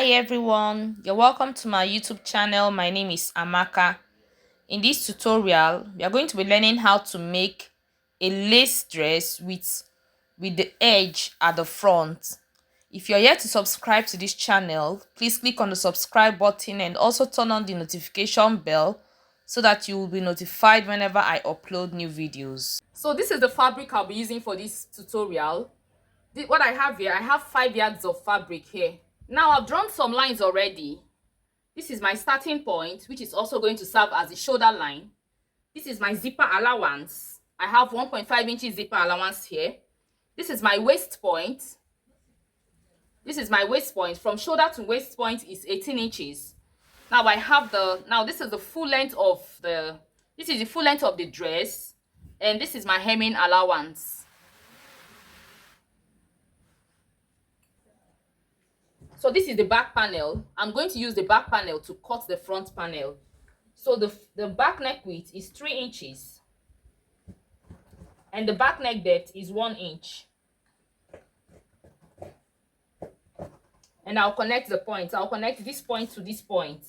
Hi everyone, you're welcome to my YouTube channel. My name is Amaka. In this tutorial, we are going to be learning how to make a lace dress with the edge at the front. If you're yet to subscribe to this channel, please click on the subscribe button and also turn on the notification bell so that you will be notified whenever I upload new videos. So this is the fabric I'll be using for this tutorial. What I have here, I have 5 yards of fabric here. Now I've drawn some lines already. This is my starting point, which is also going to serve as the shoulder line. This is my zipper allowance. I have 1.5 inches zipper allowance here. This is my waist point. This is my waist point. From shoulder to waist point is 18 inches. Now this is the full length of the dress, and this is my hemming allowance. So this is the back panel. I'm going to use the back panel to cut the front panel. So the back neck width is 3 inches. And the back neck depth is 1 inch. And I'll connect the points. I'll connect this point to this point.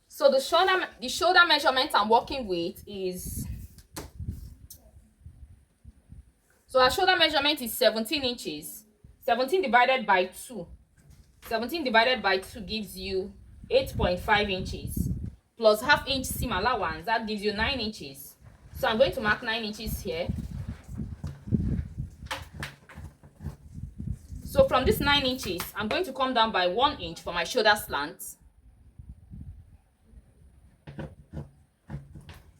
So the shoulder measurement I'm working with is, so our shoulder measurement is 17 inches. 17 divided by 2. 17 divided by 2 gives you 8.5 inches. Plus half inch seam allowance, that gives you 9 inches. So I'm going to mark 9 inches here. So from this 9 inches, I'm going to come down by 1 inch for my shoulder slant.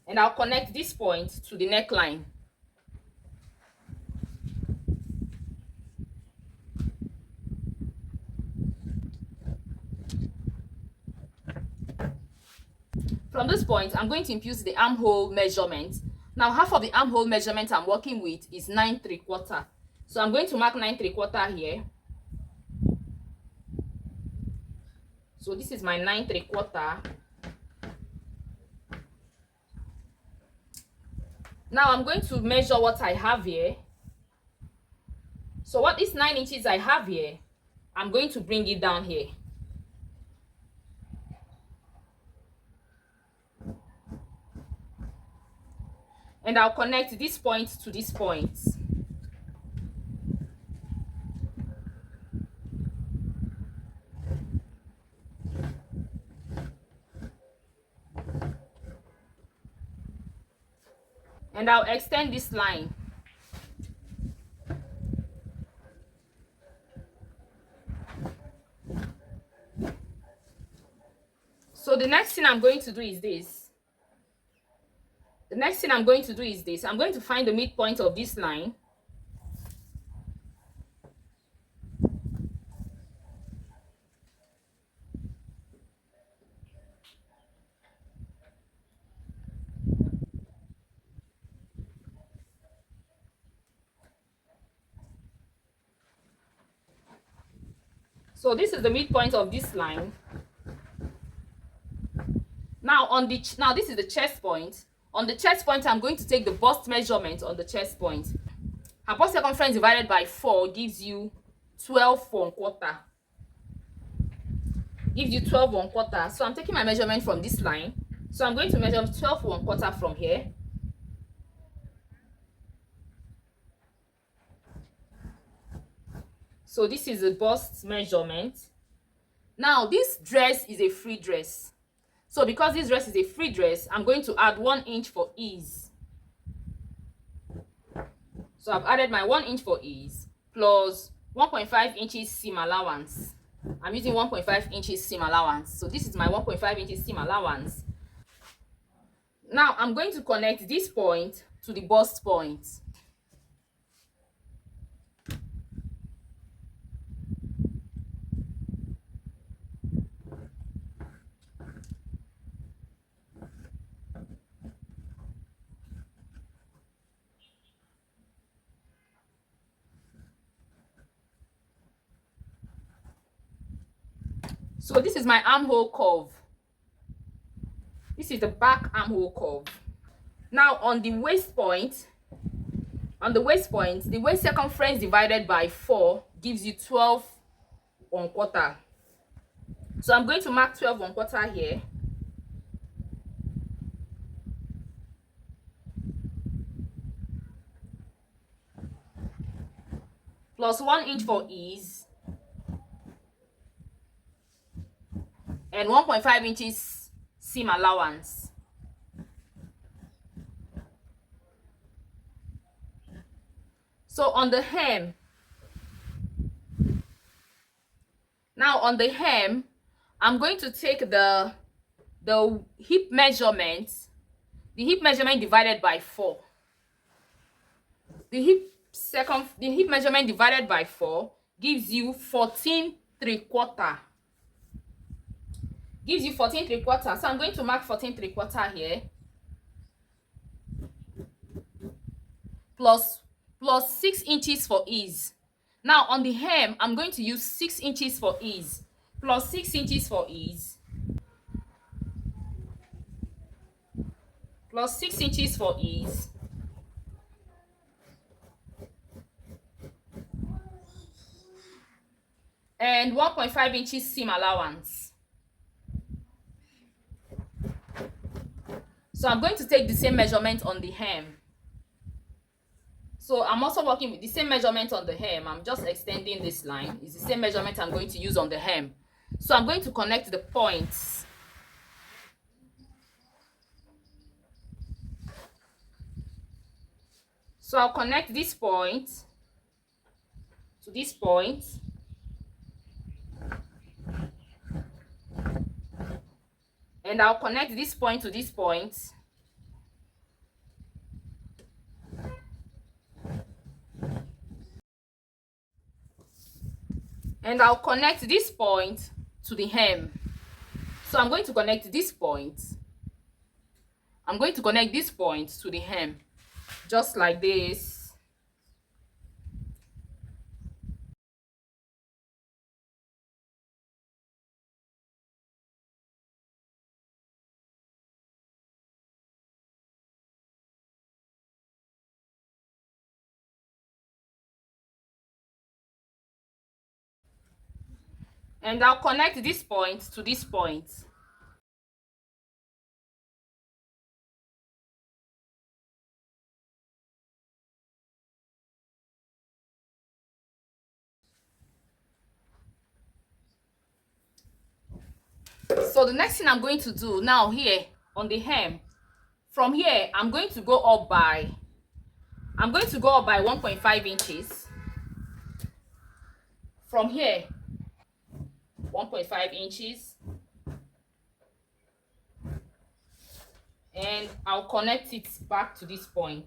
And I'll connect this point to the neckline. From this point, I'm going to impute the armhole measurement. Now, half of the armhole measurement I'm working with is 9 3/4. So I'm going to mark 9 3/4 here. So this is my 9 3/4. Now I'm going to measure what I have here. So what is 9 inches I have here, I'm going to bring it down here. And I'll connect this point to this point. And I'll extend this line. So the next thing I'm going to do is this. I'm going to find the midpoint of this line. So this is the midpoint of this line. Now this is the chest point. On the chest point, I'm going to take the bust measurement on the chest point. Her bust circumference divided by 4 gives you 12 1/4. Gives you 12 1/4. So I'm taking my measurement from this line. So I'm going to measure 12 1/4 from here. So this is the bust measurement. Now this dress is a free dress. So because this dress is a free dress, I'm going to add 1 inch for ease. So I've added my 1 inch for ease plus 1.5 inches seam allowance. I'm using 1.5 inches seam allowance. So this is my 1.5 inches seam allowance. Now I'm going to connect this point to the bust point. So this is my armhole curve. This is the back armhole curve. Now on the waist point, the waist circumference divided by 4 gives you 12 1/4. So I'm going to mark 12 1/4 here. Plus 1 inch for ease. And 1.5 inches seam allowance. So on the hem, now on the hem, I'm going to take the hip measurement, divided by 4. The hip measurement divided by 4 gives you 14 3/4. Gives you 14 3/4. So I'm going to mark 14 3/4 here. Plus 6 inches for ease. Now on the hem, I'm going to use 6 inches for ease. Plus 6 inches for ease. Plus 6 inches for ease. And 1.5 inches seam allowance. So I'm going to take the same measurement on the hem. So I'm also working with the same measurement on the hem. I'm just extending this line. It's the same measurement I'm going to use on the hem. So I'm going to connect the points. So I'll connect this point to this point. And I'll connect this point to this point. And I'll connect this point to the hem. So I'm going to connect this point. I'm going to connect this point to the hem, just like this. And I'll connect this point to this point. So the next thing I'm going to do now here on the hem, from here I'm going to go up by 1.5 inches. From here 1.5 inches, and I'll connect it back to this point.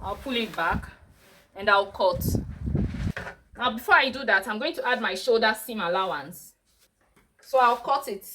I'll pull it back and I'll cut. Now before I do that, I'm going to add my shoulder seam allowance. So I'll cut it.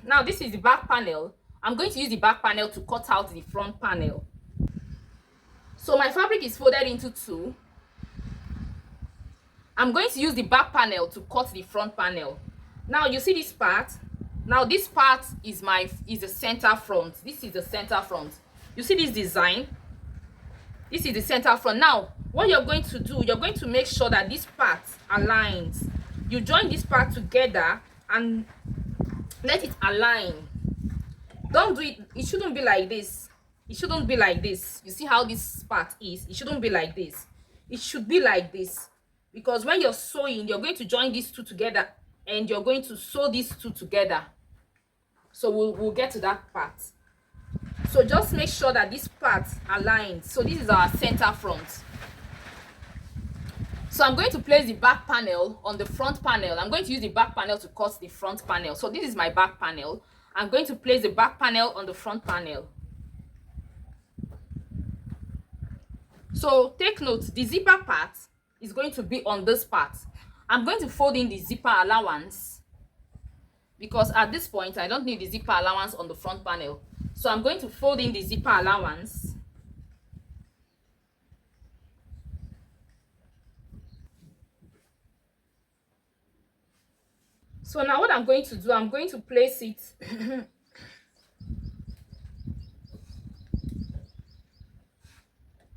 Now this is the back panel. I'm going to use the back panel to cut out the front panel. So my fabric is folded into two. I'm going to use the back panel to cut the front panel. Now you see this part. Now this part is the center front. This is the center front. You see this design? This is the center front. Now what you're going to do, you're going to make sure that this part aligns. You join this part together and let it align. Don't do it, it shouldn't be like this. It shouldn't be like this. You see how this part is? It shouldn't be like this. It should be like this, because when you're sewing, you're going to join these two together and you're going to sew these two together. So we'll get to that part. So just make sure that this part aligns. So this is our center front. So I'm going to place the back panel on the front panel. I'm going to use the back panel to cut the front panel. So this is my back panel. I'm going to place the back panel on the front panel. So take note, the zipper part is going to be on this part. I'm going to fold in the zipper allowance, because at this point I don't need the zipper allowance on the front panel. So I'm going to fold in the zipper allowance. So now what I'm going to do, I'm going to place it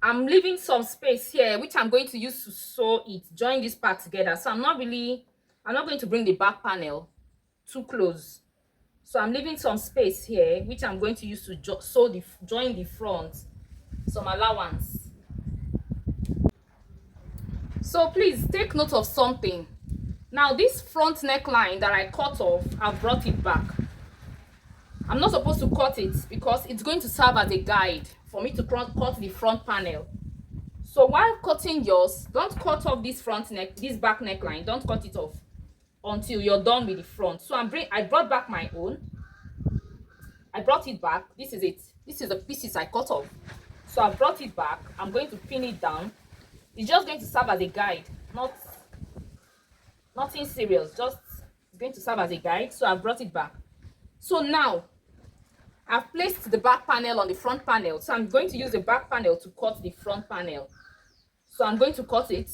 I'm leaving some space here, which I'm going to use to sew it, join this part together. So I'm not going to bring the back panel too close. So I'm leaving some space here, which I'm going to use to join the front, some allowance. So please take note of something. Now this front neckline that I cut off, I've brought it back. I'm not supposed to cut it because it's going to serve as a guide for me to cut the front panel. So while cutting yours, don't cut off this back neckline. Don't cut it off until you're done with the front. So I brought back my own. I brought it back. This is it. This is the pieces I cut off. So I brought it back. I'm going to pin it down. It's just going to serve as a guide, nothing serious. Just it's going to serve as a guide. So I brought it back. So now I've placed the back panel on the front panel. So I'm going to use the back panel to cut the front panel. So I'm going to cut it.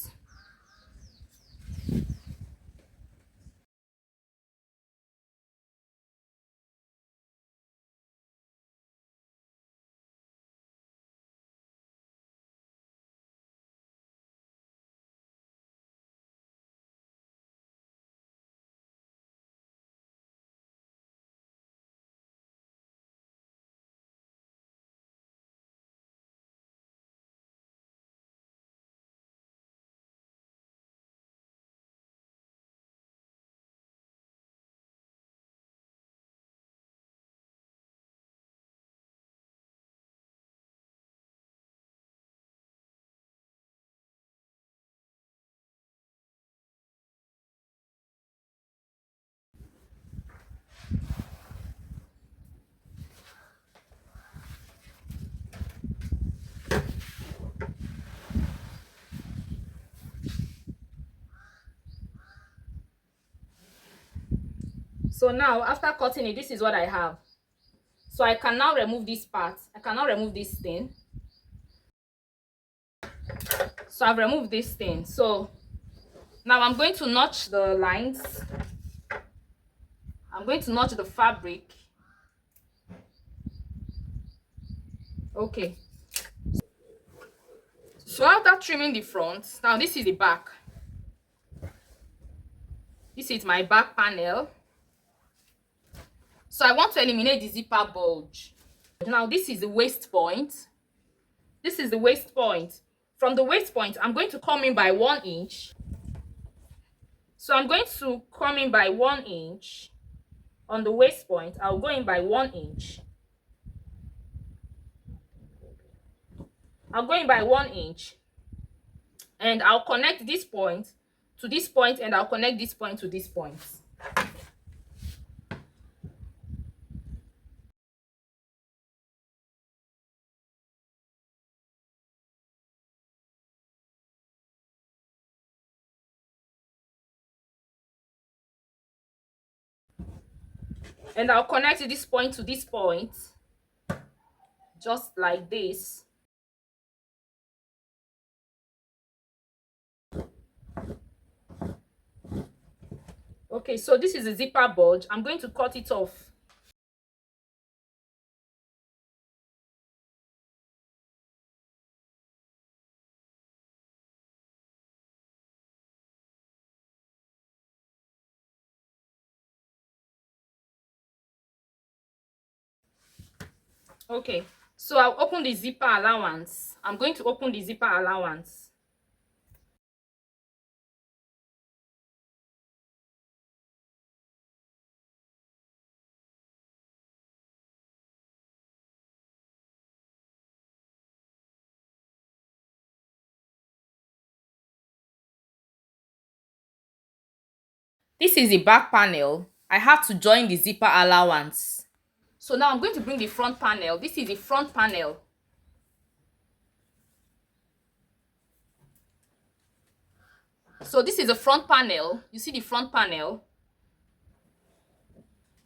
So now after cutting it, this is what I have. So I can now remove this part. I cannot remove this thing. So I've removed this thing. So now I'm going to notch the lines. I'm going to notch the fabric. Okay. So after trimming the front, now this is the back. This is my back panel. So I want to eliminate the zipper bulge. Now this is the waist point. This is the waist point. From the waist point, I'm going to come in by 1 inch. So I'm going to come in by 1 inch. On the waist point, I'll go in by 1 inch. I'll go in by 1 inch. And I'll connect this point to this point, and I'll connect this point to this point. And I'll connect this point to this point, just like this. Okay, so this is a zipper bulge. I'm going to cut it off. Okay, so I'll open the zipper allowance. I'm going to open the zipper allowance. This is the back panel. I have to join the zipper allowance. So now I'm going to bring the front panel. This is the front panel. So this is the front panel. You see the front panel.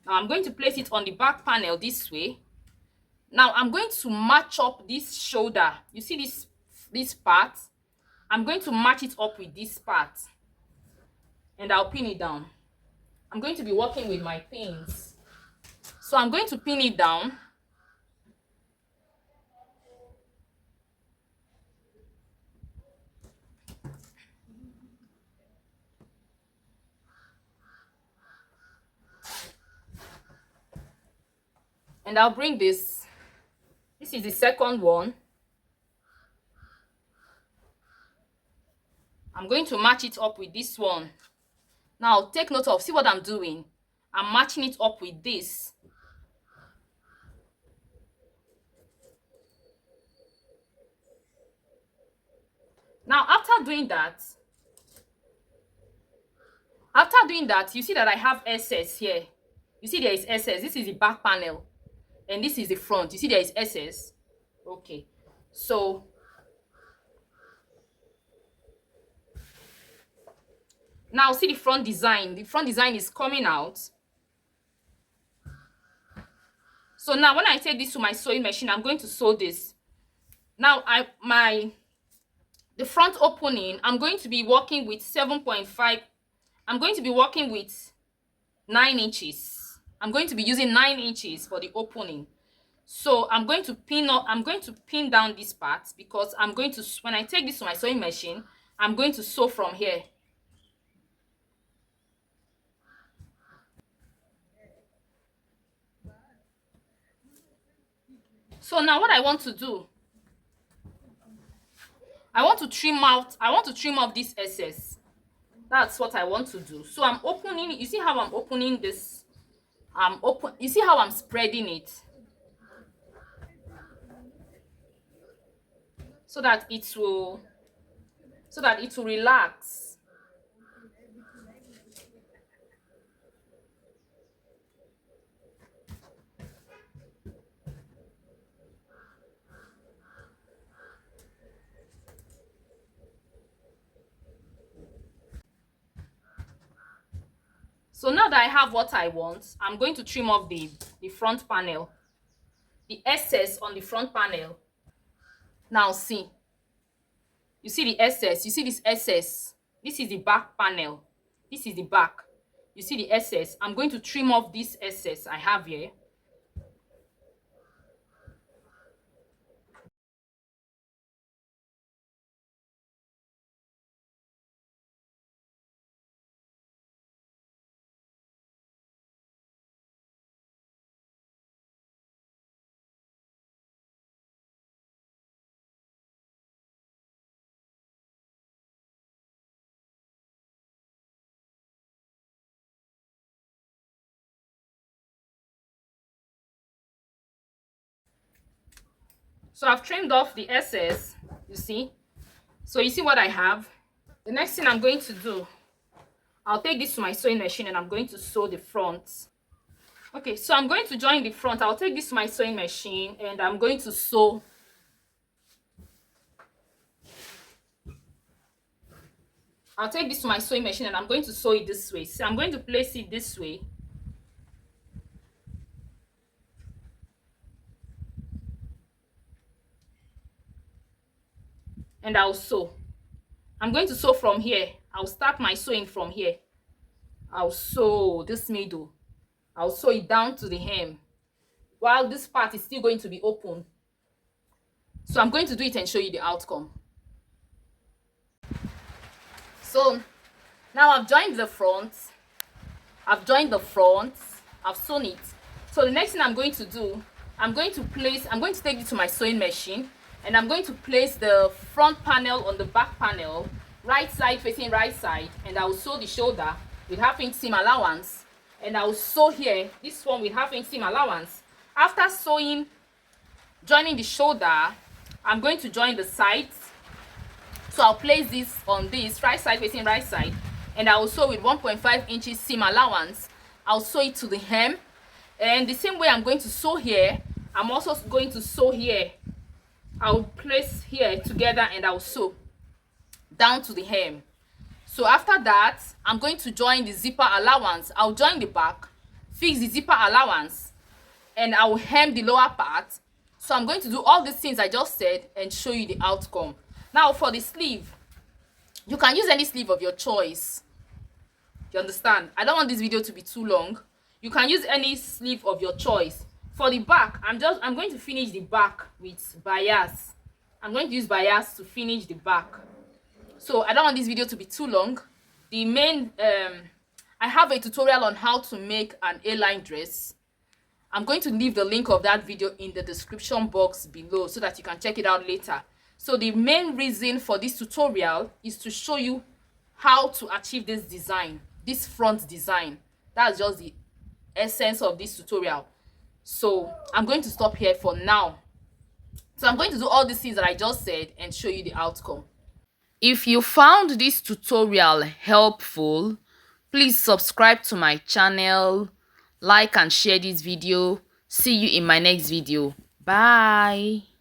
Now I'm going to place it on the back panel this way. Now I'm going to match up this shoulder. You see this part? I'm going to match it up with this part. And I'll pin it down. I'm going to be working with my pins. So I'm going to pin it down. And I'll bring this. This is the second one. I'm going to match it up with this one. Now take note of, see what I'm doing. I'm matching it up with this. Now after doing that, you see that I have SS here. You see there is SS. This is the back panel. And this is the front. You see there is SS. Okay. So now see the front design. The front design is coming out. So now when I take this to my sewing machine, I'm going to sew this. Now the front opening, I'm going to be working with 7.5. I'm going to be working with 9 inches. I'm going to be using 9 inches for the opening. So I'm going to pin down this part, because I'm going to, when I take this to my sewing machine, I'm going to sew from here. So now what I want to do, I want to trim off this excess. That's what I want to do. So I'm opening, you see how I'm opening this? You see how I'm spreading it? So that it will relax. So now that I have what I want, I'm going to trim off the front panel, the excess on the front panel. Now see, you see the excess, you see this excess. This is the back panel. This is the back. You see the excess. I'm going to trim off this excess I have here. So I've trimmed off the excess, you see. So you see what I have. The next thing I'm going to do, I'll take this to my sewing machine and I'm going to sew the front. Okay, so I'm going to join the front. I'll take this to my sewing machine and I'm going to sew. I'll take this to my sewing machine and I'm going to sew it this way. So I'm going to place it this way. and I'll sew. I'm going to sew from here. I'll start my sewing from here. I'll sew this middle. I'll sew it down to the hem while this part is still going to be open. So I'm going to do it and show you the outcome. So now I've joined the front. I've sewn it. So the next thing I'm going to do, I'm going to take it to my sewing machine, and I'm going to place the front panel on the back panel, right side facing right side, and I will sew the shoulder with 1/2 inch seam allowance, and I will sew here this one with 1/2 inch seam allowance. After joining the shoulder, I'm going to join the sides. So I'll place this on this right side facing right side, and I will sew with 1.5 inches seam allowance. I'll sew it to the hem, and the same way I'm going to sew here, I'm also going to sew here. I'll place here together and I'll sew down to the hem. So after that, I'm going to join the zipper allowance. I'll join the back, fix the zipper allowance, and I will hem the lower part. So I'm going to do all these things I just said and show you the outcome. Now for the sleeve, you can use any sleeve of your choice. You understand? I don't want this video to be too long. You can use any sleeve of your choice. For the back, I'm going to finish the back with bias. I'm going to use bias to finish the back. So I don't want this video to be too long. I have a tutorial on how to make an A-line dress. I'm going to leave the link of that video in the description box below so that you can check it out later. So the main reason for this tutorial is to show you how to achieve this design, this front design. That's just the essence of this tutorial. So I'm going to stop here for now. So I'm going to do all these things that I just said and show you the outcome. If you found this tutorial helpful, please subscribe to my channel, like and share this video. See you in my next video. Bye.